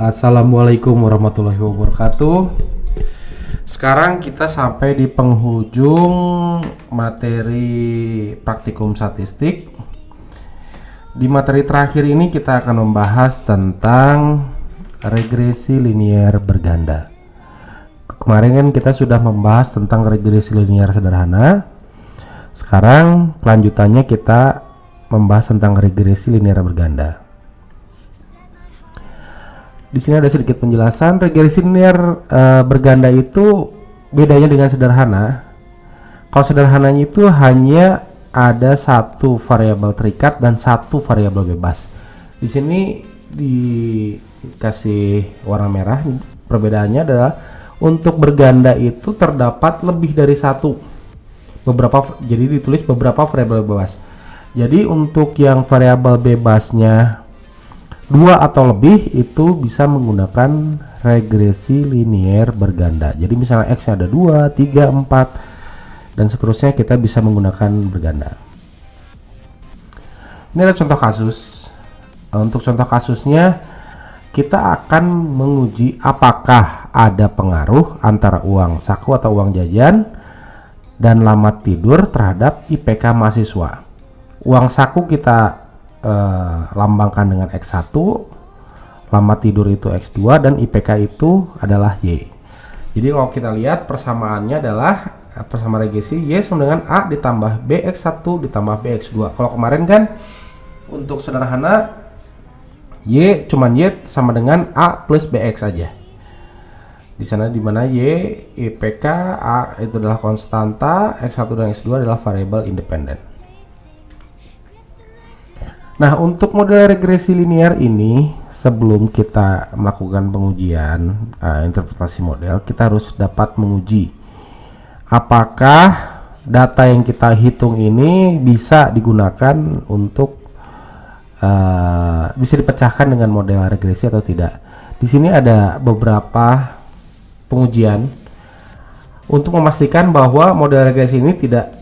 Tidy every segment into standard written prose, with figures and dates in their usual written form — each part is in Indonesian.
Assalamualaikum warahmatullahi wabarakatuh. Sekarang kita sampai di penghujung materi praktikum statistik. Di materi terakhir ini kita akan membahas tentang regresi linear berganda. Kemarin kan kita sudah membahas tentang regresi linear sederhana. Sekarang kelanjutannya kita membahas tentang regresi linear berganda. Di sini ada sedikit penjelasan. Regresi linear berganda itu bedanya dengan sederhana. Kalau sederhananya itu hanya ada satu variabel terikat dan satu variabel bebas. Di sini dikasih warna merah. Perbedaannya adalah untuk berganda itu terdapat lebih dari satu. Jadi ditulis beberapa variabel bebas. Jadi untuk yang variabel bebasnya 2 atau lebih itu bisa menggunakan regresi linear berganda. Jadi misalnya X nya ada 2, 3, 4 dan seterusnya, kita bisa menggunakan berganda. Ini ada contoh kasus. Untuk contoh kasusnya kita akan menguji apakah ada pengaruh antara uang saku atau uang jajan dan lama tidur terhadap IPK mahasiswa. Uang saku kita lambangkan dengan X1, lama tidur itu X2, dan IPK itu adalah Y. Jadi kalau kita lihat persamaannya adalah persamaan regresi Y sama dengan A ditambah BX1 ditambah BX2. Kalau kemarin kan untuk sederhana cuman Y sama dengan A plus BX aja. Di sana dimana Y, IPK, A itu adalah konstanta, X1 dan X2 adalah variabel independen. Nah, untuk model regresi linear ini, sebelum kita melakukan pengujian interpretasi model, kita harus dapat menguji apakah data yang kita hitung ini bisa digunakan untuk bisa dipecahkan dengan model regresi atau tidak. Di sini ada beberapa pengujian untuk memastikan bahwa model regresi ini tidak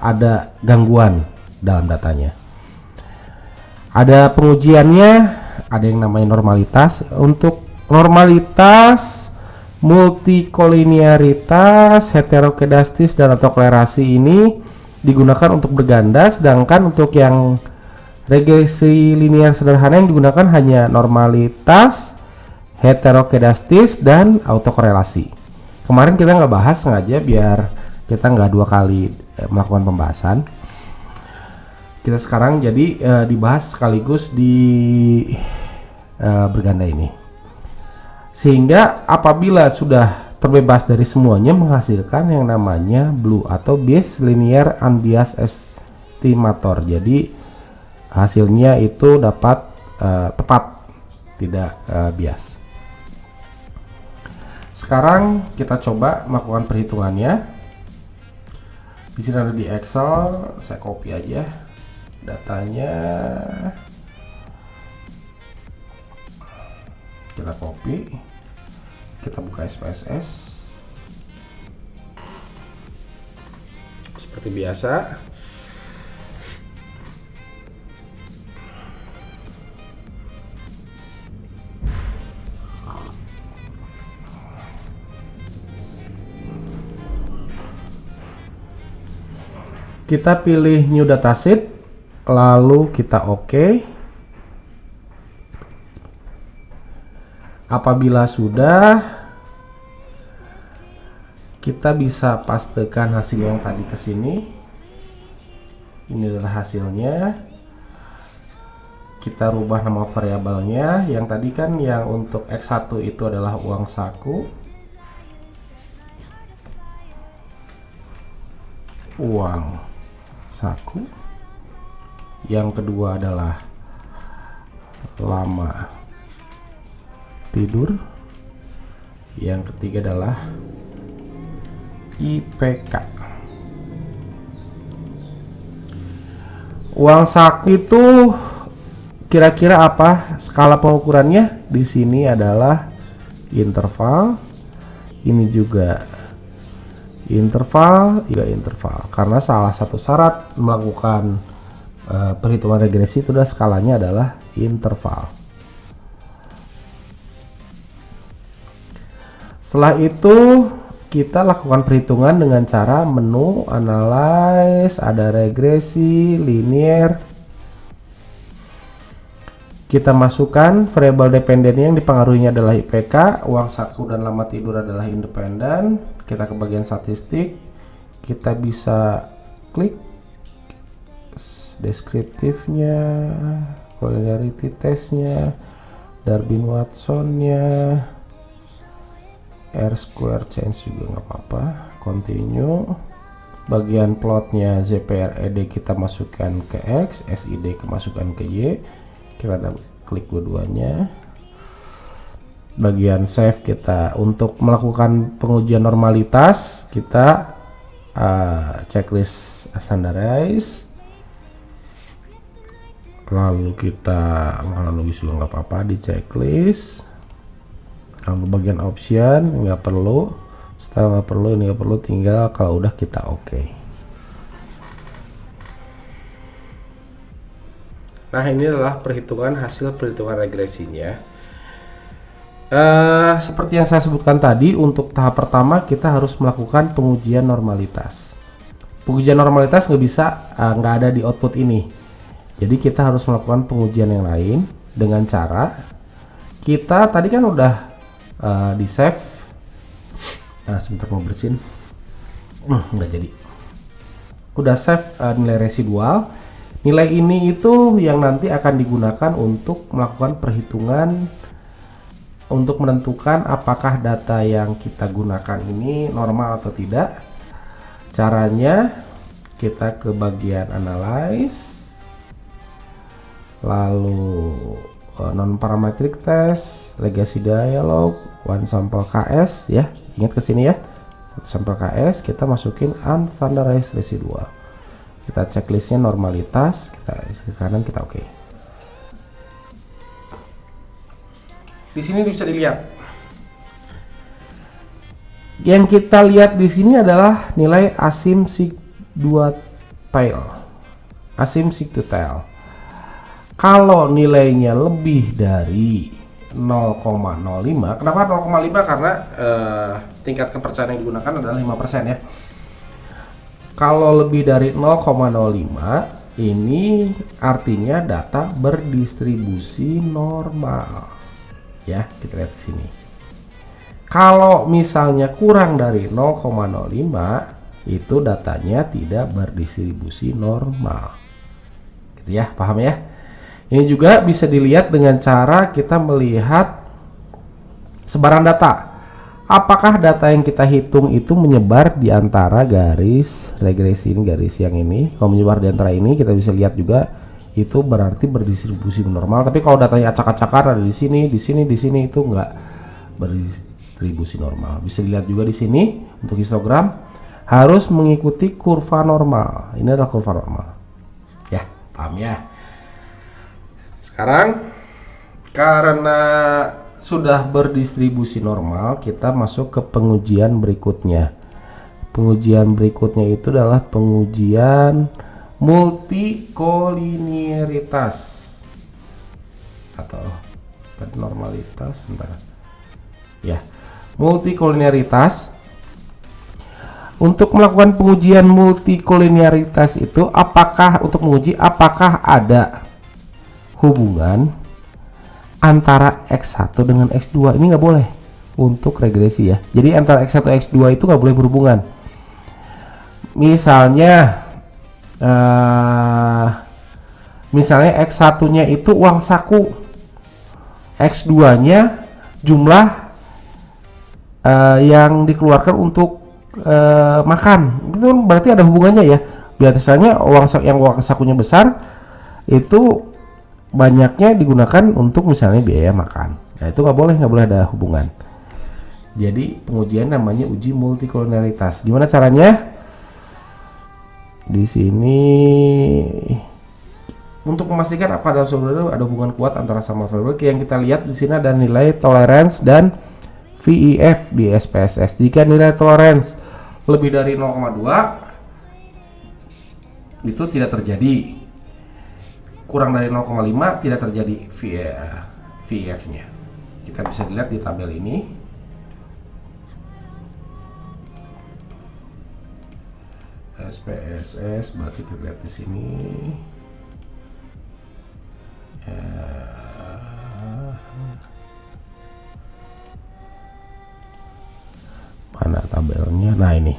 ada gangguan dalam datanya. Ada pengujiannya, ada yang namanya normalitas. Untuk normalitas, multikolinearitas, heterokedastis, dan autoklerasi ini digunakan untuk berganda, sedangkan untuk yang regresi linear sederhana yang digunakan hanya normalitas, heterokedastis, dan autokorelasi. Kemarin kita nggak bahas sengaja biar kita nggak 2 kali melakukan pembahasan. Kita sekarang jadi dibahas sekaligus di berganda ini, sehingga apabila sudah terbebas dari semuanya menghasilkan yang namanya BLEU atau Bayes Linear Unbiased Estimator. Jadi hasilnya itu dapat tepat, tidak bias. Sekarang kita coba melakukan perhitungannya. Di sini ada di Excel, saya copy aja datanya, kita copy, kita buka SPSS seperti biasa. Kita pilih new dataset, lalu kita OK. Apabila sudah, kita bisa pastekan hasil yang tadi ke sini. Ini adalah hasilnya. Kita rubah nama variabelnya. Yang tadi kan yang untuk X1 itu adalah uang saku, yang kedua adalah lama tidur, yang ketiga adalah IPK. Uang saku itu kira-kira apa skala pengukurannya? Di sini adalah interval, ini juga interval, karena salah satu syarat melakukan perhitungan regresi itu adalah skalanya adalah interval. Setelah itu kita lakukan perhitungan dengan cara menu, analyze, ada regresi, linear. Kita masukkan variabel dependen yang dipengaruhinya adalah IPK, uang saku dan lama tidur adalah independen. Kita ke bagian statistik, kita bisa klik deskriptifnya, colinearity testnya, Darwin-Watsonnya, R square change juga nggak apa-apa, continue. Bagian plotnya ZPRED kita masukkan ke X, SID kemasukkan ke Y, kita klik dua-duanya. Bagian save kita untuk melakukan pengujian normalitas, kita checklist standardize, lalu kita analogis juga nggak apa-apa di checklist. Lalu bagian option nggak perlu, setelah nggak perlu, ini nggak perlu, tinggal kalau udah kita oke. Nah, ini adalah perhitungan hasil perhitungan regresinya. Seperti yang saya sebutkan tadi, untuk tahap pertama kita harus melakukan pengujian normalitas. Pengujian normalitas nggak ada di output ini. Jadi kita harus melakukan pengujian yang lain dengan cara kita tadi kan udah di save. Nah, sebentar mau bersihin. Nggak jadi. Udah save nilai residual. Nilai ini itu yang nanti akan digunakan untuk melakukan perhitungan untuk menentukan apakah data yang kita gunakan ini normal atau tidak. Caranya kita ke bagian analyze, lalu non parametric test, legacy dialog, one sample KS ya. Ingat ke sini ya. Sampel KS kita masukin unstandardized residual. Kita checklistnya normalitas, kita ke kanan, kita oke. Di sini bisa dilihat. Yang kita lihat di sini adalah nilai asim sig 2 tail. Asim sig 2 tail. Kalau nilainya lebih dari 0,05, kenapa 0,5? Karena tingkat kepercayaan yang digunakan adalah 5% ya. Kalau lebih dari 0,05, ini artinya data berdistribusi normal. Ya, kita lihat sini. Kalau misalnya kurang dari 0,05, itu datanya tidak berdistribusi normal. Gitu ya, paham ya? Ini juga bisa dilihat dengan cara kita melihat sebaran data. Apakah data yang kita hitung itu menyebar di antara garis regresi ini, garis yang ini. Kalau menyebar di antara ini, kita bisa lihat juga itu berarti berdistribusi normal. Tapi kalau datanya acak-acakan ada di sini, di sini, di sini, itu enggak berdistribusi normal. Bisa dilihat juga di sini untuk histogram harus mengikuti kurva normal. Ini adalah kurva normal. Ya, paham ya? Sekarang karena sudah berdistribusi normal, kita masuk ke pengujian berikutnya. Pengujian berikutnya itu adalah pengujian multikolinearitas atau normalitas, sebentar. Ya, multikolinearitas. Untuk melakukan pengujian multikolinearitas itu untuk menguji apakah ada hubungan antara X1 dengan X2. Ini nggak boleh untuk regresi ya. Jadi antara X1 dan X2 itu nggak boleh berhubungan. Misalnya X1 nya itu uang saku, X2 nya jumlah yang dikeluarkan untuk makan. Itu berarti ada hubungannya ya. Biasanya uang sakunya besar itu banyaknya digunakan untuk misalnya biaya makan. Nah, itu nggak boleh ada hubungan. Jadi pengujian namanya uji multikolinearitas. Gimana caranya? Di sini untuk memastikan apa dalam sebuah ada hubungan kuat antara sama variabel, yang kita lihat di sini ada nilai tolerance dan VEF di SPSS. Jika nilai tolerance lebih dari 0,2 itu tidak terjadi. Kurang dari 0,5 tidak terjadi VEF-nya. Kita bisa lihat di tabel ini. SPSS berarti kita lihat di sini ya. Mana tabelnya? Nah ini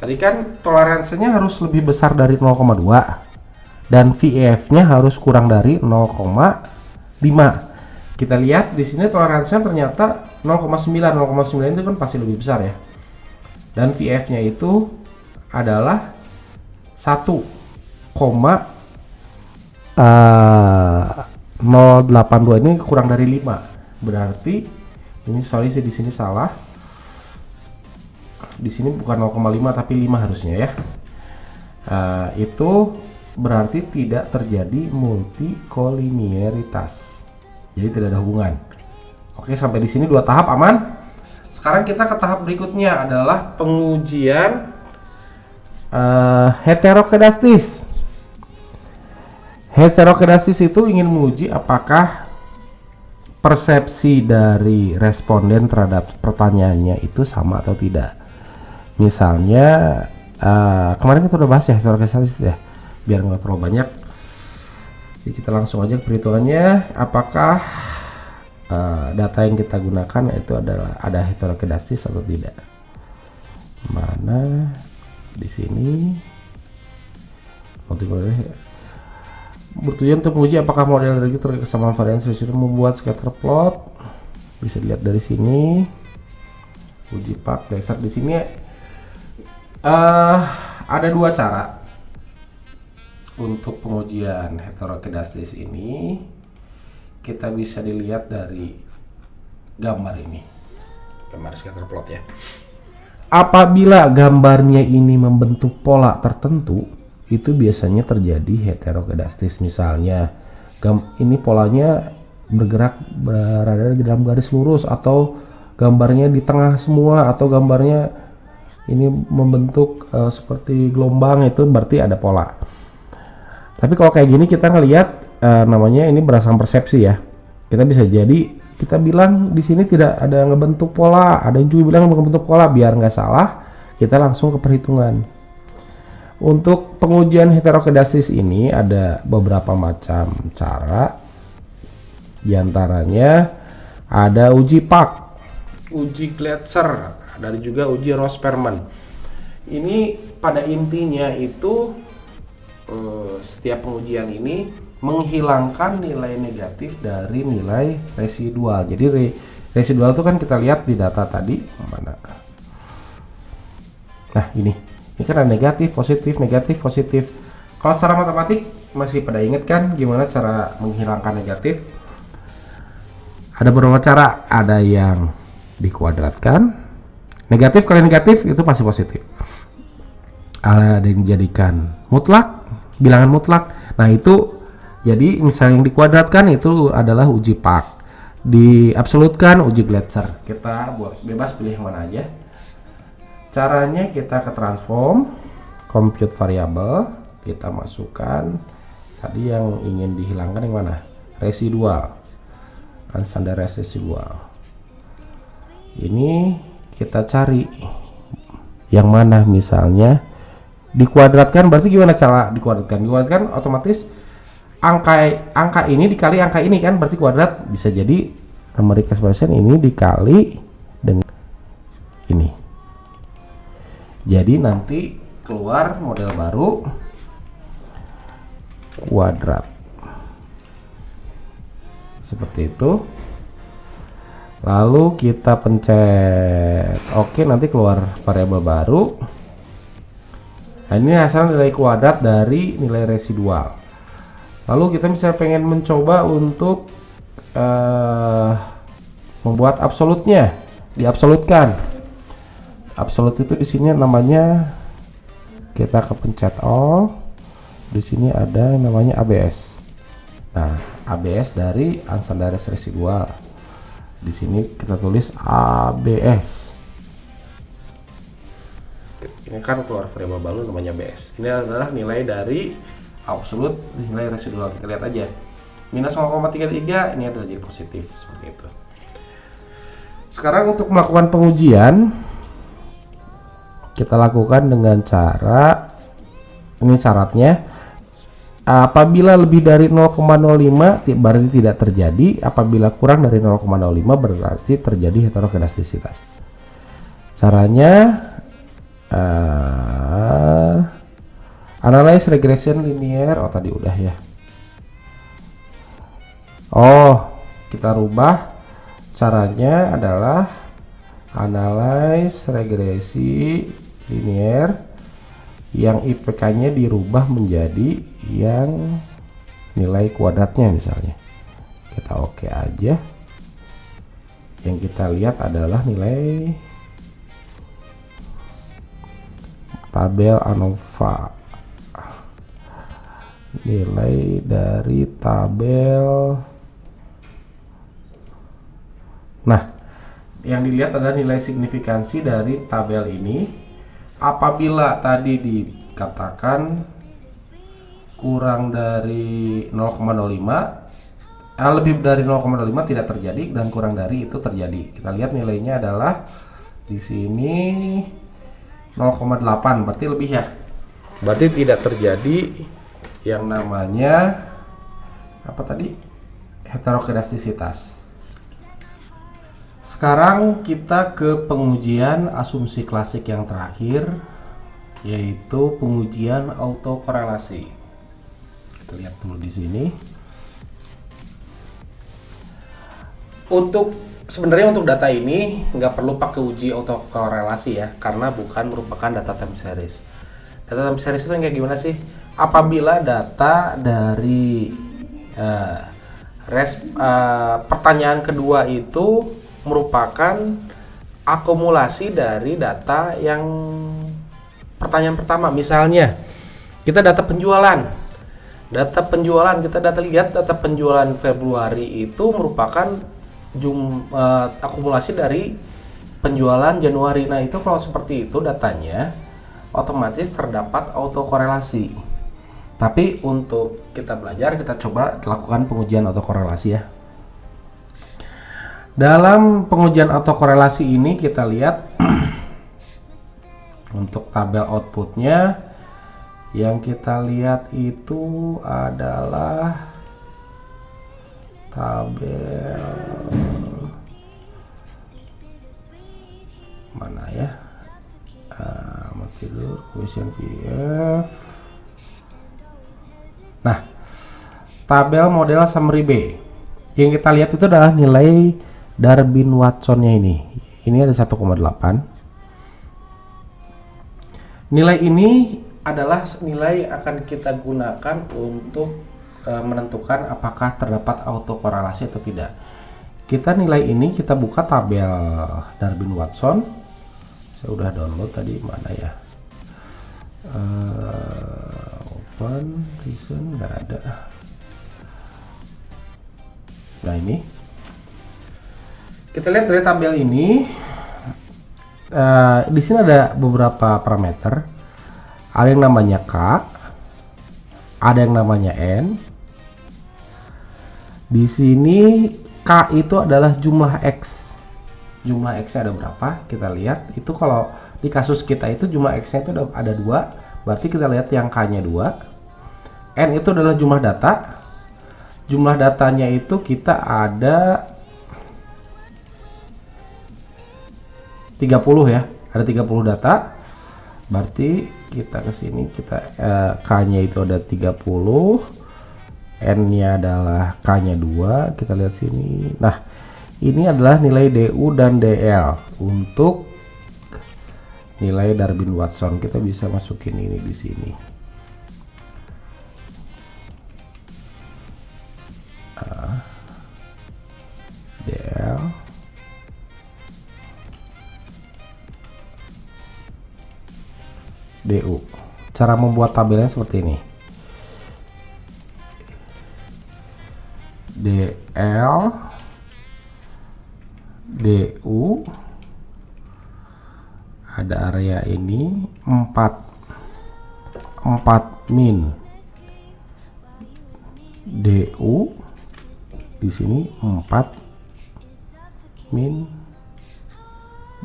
tadi kan toleransinya harus lebih besar dari 0,2 dan VEF nya harus kurang dari 0,5. Kita lihat di sini toleransinya ternyata 0,9 itu kan pasti lebih besar ya, dan VF nya itu adalah 1,082 ini kurang dari 5. Berarti ini sorry sih di sini salah, di sini bukan 0,5 tapi 5 harusnya ya. Itu berarti tidak terjadi multikolinearitas. Jadi tidak ada hubungan. Oke, sampai di sini 2 tahap aman. Sekarang kita ke tahap berikutnya adalah pengujian heterokedastis. Heterokedastis itu ingin menguji apakah persepsi dari responden terhadap pertanyaannya itu sama atau tidak. Misalnya kemarin kita udah bahas ya heterokedastis ya, biar nggak terlalu banyak. Jadi kita langsung aja ke perhitungannya, apakah data yang kita gunakan itu adalah ada heterokedastis atau tidak. Mana di sini bertujuan untuk menguji apakah model energi terkait kesamaan varian sesuai membuat scatter plot. Bisa dilihat dari sini. Uji Pak dasar di sini ada 2 cara untuk pengujian heterokedastis ini. Kita bisa dilihat dari gambar ini, gambar scatter plot ya. Apabila gambarnya ini membentuk pola tertentu, itu biasanya terjadi heterokedastis. Misalnya ini polanya bergerak berada di dalam garis lurus, atau gambarnya di tengah semua, atau gambarnya ini membentuk seperti gelombang, itu berarti ada pola. Tapi kalau kayak gini kita ngelihat namanya ini berdasarkan persepsi ya. Kita bisa jadi kita bilang di sini tidak ada ngebentuk pola, ada yang juga bilang ngebentuk pola. Biar nggak salah, kita langsung ke perhitungan. Untuk pengujian heterokedastis ini ada beberapa macam cara. Di antaranya ada uji Pak, uji Gletser, dan juga uji Rosperman. Ini pada intinya itu setiap pengujian ini menghilangkan nilai negatif dari nilai residual. Jadi residual itu kan kita lihat di data tadi mana. Nah ini kan ada negatif, positif, negatif, positif. Kalau secara matematik masih pada ingat kan gimana cara menghilangkan negatif? Ada beberapa cara. Ada yang dikuadratkan, negatif kali negatif itu pasti positif. Ada yang dijadikan mutlak, bilangan mutlak. Nah itu jadi misalnya yang dikuadratkan itu adalah uji Pak, diabsolutkan uji Gletser. Kita buat bebas pilih yang mana aja. Caranya kita ke transform, compute variable, kita masukkan tadi yang ingin dihilangkan yang mana, residual, unstandardized residual. Ini kita cari yang mana. Misalnya dikuadratkan, berarti gimana cara dikuadratkan? Dikuadratkan otomatis angka ini dikali angka ini kan, berarti kuadrat. Bisa jadi numeric expression ini dikali dengan ini, jadi nanti keluar model baru kuadrat seperti itu. Lalu kita pencet oke, nanti keluar variabel baru. Nah ini hasil nilai kuadrat dari nilai residual. Lalu kita bisa pengen mencoba untuk membuat absolutnya, diabsolutkan. Absolut itu di sini namanya, kita kepencet all. Di sini ada yang namanya ABS. Nah, ABS dari unstandardized residual. Di sini kita tulis ABS. Ini kan keluar variabel baru namanya ABS. Ini adalah nilai dari absolut, nilai residual. Kita lihat aja. Minus 0,33 ini adalah jadi positif seperti itu. Sekarang untuk melakukan pengujian kita lakukan dengan cara ini syaratnya. Apabila lebih dari 0,05 berarti tidak terjadi, apabila kurang dari 0,05 berarti terjadi heterokedastisitas. Caranya analyze regression linear. Oh tadi udah ya. Oh kita rubah, caranya adalah analyze regresi linear yang IPK-nya dirubah menjadi yang nilai kuadratnya misalnya. Kita oke aja. Yang kita lihat adalah nilai tabel ANOVA. Nilai dari tabel. Nah, yang dilihat adalah nilai signifikansi dari tabel ini. Apabila tadi dikatakan kurang dari 0,05, lebih dari 0,05 tidak terjadi dan kurang dari itu terjadi. Kita lihat nilainya adalah di sini 0,8, berarti lebih ya. Berarti tidak terjadi yang namanya apa tadi? Heterokedastisitas. Sekarang kita ke pengujian asumsi klasik yang terakhir, yaitu pengujian autokorelasi. Kita lihat dulu di sini. Sebenarnya untuk data ini nggak perlu pakai uji autokorelasi ya, karena bukan merupakan data time series. Data time series itu yang kayak gimana sih? Apabila data dari pertanyaan kedua itu merupakan akumulasi dari data yang pertanyaan pertama. Misalnya kita data penjualan kita lihat data penjualan Februari itu merupakan akumulasi dari penjualan Januari. Nah itu kalau seperti itu datanya otomatis terdapat autokorelasi. Tapi untuk kita belajar, kita coba lakukan pengujian autokorelasi ya. Dalam pengujian autokorelasi ini kita lihat untuk tabel outputnya, yang kita lihat itu adalah tabel mana ya? Mati dulu question VF. Nah, tabel model summary B. Yang kita lihat itu adalah nilai Darwin-Watsonnya ini. Ini ada 1,8. Nilai ini adalah nilai yang akan kita gunakan untuk menentukan apakah terdapat autokorelasi atau tidak. Kita nilai ini kita buka tabel Darwin-Watson. Saya udah download tadi, mana ya? Open reason nggak ada. Nah ini kita lihat dari tabel ini, di sini ada beberapa parameter. Ada yang namanya K, ada yang namanya N. Di sini K itu adalah jumlah X. Jumlah X-nya ada berapa? Kita lihat. Itu kalau di kasus kita itu jumlah X-nya itu ada 2. Berarti kita lihat yang K-nya 2. N itu adalah jumlah data. Jumlah datanya itu kita ada 30 ya. Ada 30 data. Berarti kita ke sini, kita K-nya itu ada 30. N-nya adalah K-nya 2. Kita lihat sini. Nah, ini adalah nilai DU dan DL untuk nilai Darwin-Watson. Kita bisa masukin ini di sini. DL DU. Cara membuat tabelnya seperti ini. DL DU ada area ini 4 min DU di sini 4 min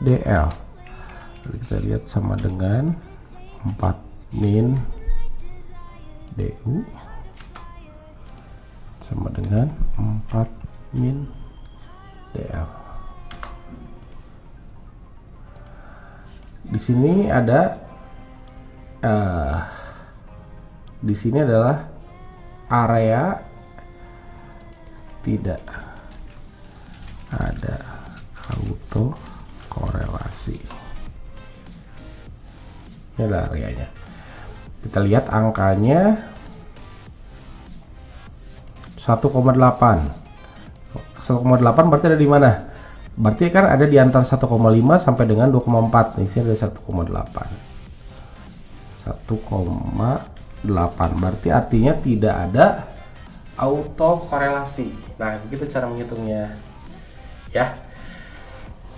DL. kita lihat sama dengan 4 min DU sama dengan 4 min DL. Di sini ada di sini adalah area tidak ada auto korelasi. Ini adalah areanya. Kita lihat angkanya 1,8. 1,8 berarti ada di mana? Berarti kan ada di antara 1,5 sampai dengan 2,4. Di sini ada 1,8. 1,8 berarti artinya tidak ada auto korelasi. Nah, begitu cara menghitungnya. Ya.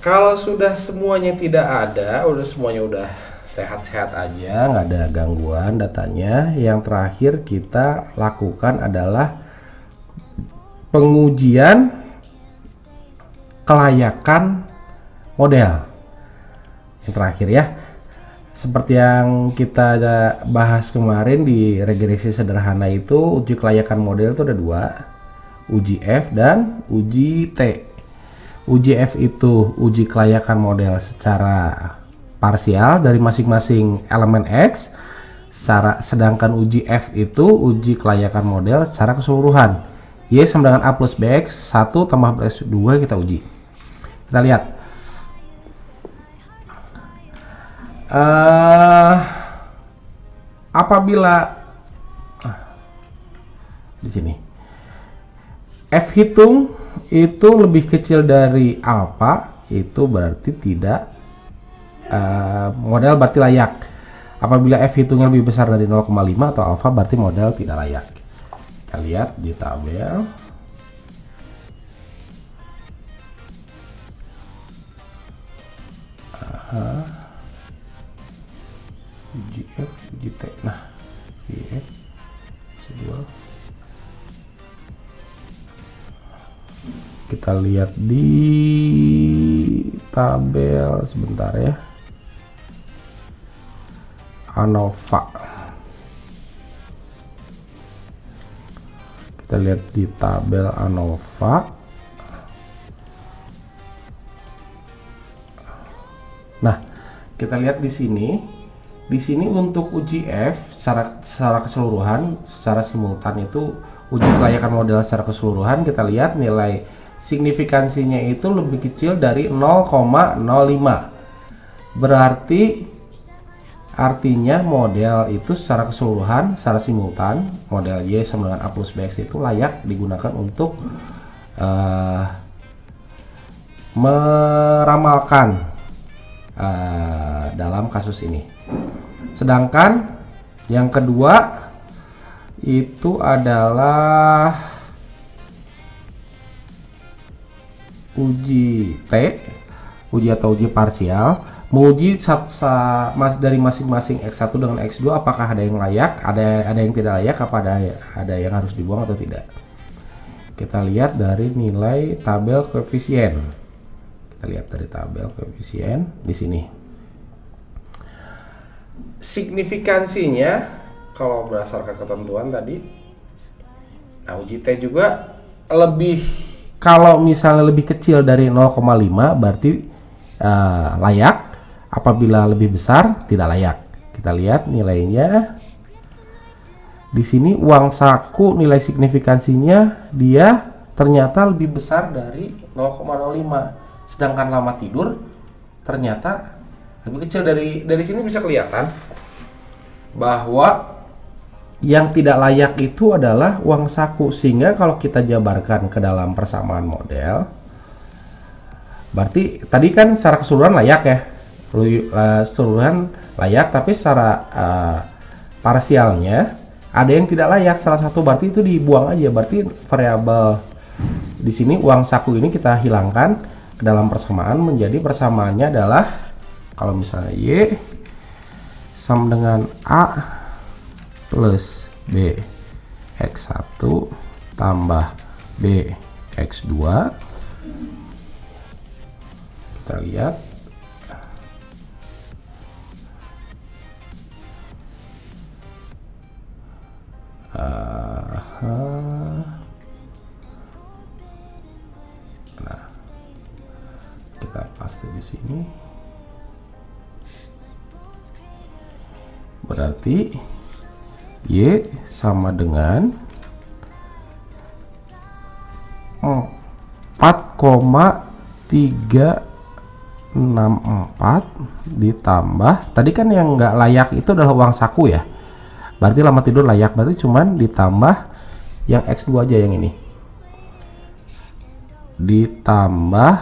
Kalau sudah semuanya tidak ada, semuanya udah sehat-sehat aja, nggak ada gangguan datanya. Yang terakhir kita lakukan adalah pengujian kelayakan model. Yang terakhir ya, seperti yang kita bahas kemarin di regresi sederhana itu, uji kelayakan model itu ada dua, uji F dan uji T. Uji F itu uji kelayakan model secara parsial dari masing-masing elemen X, sedangkan uji F itu uji kelayakan model secara keseluruhan. Y sama dengan A plus BX 1 tambah BX 2 kita uji. Kita lihat. Apabila di sini F hitung itu lebih kecil dari alfa, itu berarti tidak model berarti layak. Apabila F hitungnya lebih besar dari 0,5 atau alfa, berarti model tidak layak. Kita lihat di tabel. Uji F, uji T. Nah, F C2. Kita lihat di tabel sebentar ya. ANOVA. Kita lihat di tabel ANOVA. Nah, kita lihat di sini. Di sini untuk uji F secara keseluruhan, secara simultan itu uji kelayakan model secara keseluruhan, kita lihat nilai signifikansinya itu lebih kecil dari 0,05. Berarti artinya model itu secara keseluruhan, secara simultan, model Y sama dengan A plus BX itu layak digunakan untuk meramalkan dalam kasus ini. Sedangkan yang kedua itu adalah uji T, uji atau uji parsial, menguji dari masing-masing X1 dengan X2 apakah ada yang layak, ada yang tidak layak, apa ada yang harus dibuang atau tidak. Kita lihat dari nilai tabel koefisien. Kita lihat dari tabel koefisien di sini. Signifikansinya kalau berdasarkan ketentuan tadi, nah uji T juga lebih, kalau misalnya lebih kecil dari 0,5 berarti layak, apabila lebih besar tidak layak. Kita lihat nilainya di sini. Uang saku nilai signifikansinya dia ternyata lebih besar dari 0,05, sedangkan lama tidur ternyata lebih kecil. Dari sini bisa kelihatan bahwa yang tidak layak itu adalah uang saku, sehingga kalau kita jabarkan ke dalam persamaan model, berarti tadi kan secara keseluruhan layak ya, keseluruhan layak, tapi secara parsialnya ada yang tidak layak salah satu, berarti itu dibuang aja. Berarti variabel di sini uang saku ini kita hilangkan ke dalam persamaan, menjadi persamaannya adalah kalau misalnya Y sama dengan A plus B X1 tambah B X2. Kita lihat Nah, kita paste di sini. Berarti Y sama dengan 4,364 ditambah tadi kan yang nggak layak itu adalah uang saku ya, berarti lama tidur layak, berarti cuman ditambah yang X2 aja, yang ini ditambah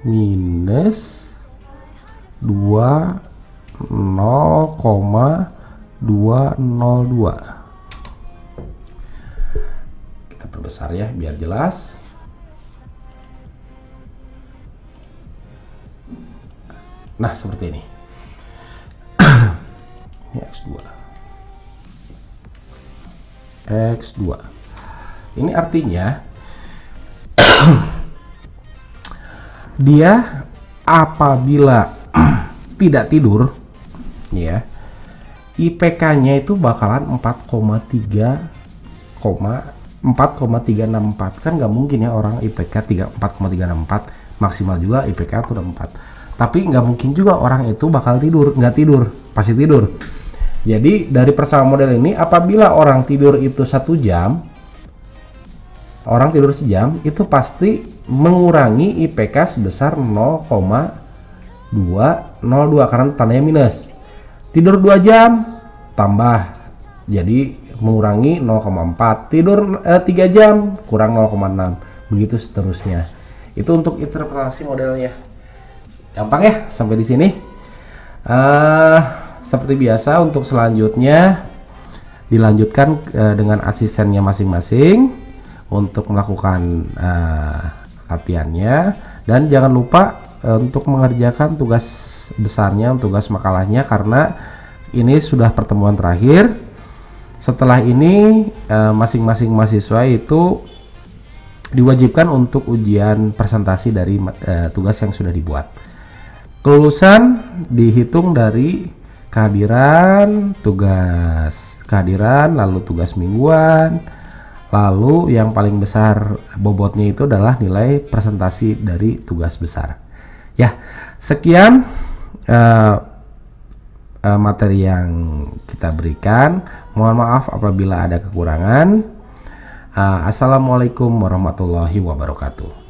minus 0,202. Kita perbesar ya biar jelas. Nah, seperti ini. Ini X2. Ini artinya dia apabila tidak tidur ya, IPK-nya itu bakalan 4,364. Kan nggak mungkin ya orang IPK 4,364, maksimal juga IPK itu udah 4. Tapi nggak mungkin juga orang itu bakal nggak tidur, pasti tidur. Jadi dari persamaan model ini, apabila orang tidur itu 1 jam, orang tidur sejam, itu pasti mengurangi IPK sebesar 0,202 karena tandanya minus. Tidur 2 jam tambah, jadi mengurangi 0,4. Tidur 3 jam kurang 0,6, begitu seterusnya. Itu untuk interpretasi modelnya. Gampang ya sampai di sini. Seperti biasa untuk selanjutnya dilanjutkan dengan asistennya masing-masing untuk melakukan latihannya, dan jangan lupa untuk mengerjakan tugas besarnya, tugas makalahnya, karena ini sudah pertemuan terakhir. Setelah ini masing-masing mahasiswa itu diwajibkan untuk ujian presentasi dari tugas yang sudah dibuat. Kelulusan dihitung dari kehadiran, lalu tugas mingguan, lalu yang paling besar bobotnya itu adalah nilai presentasi dari tugas besar. Ya, sekian materi yang kita berikan. Mohon maaf apabila ada kekurangan. Assalamualaikum warahmatullahi wabarakatuh.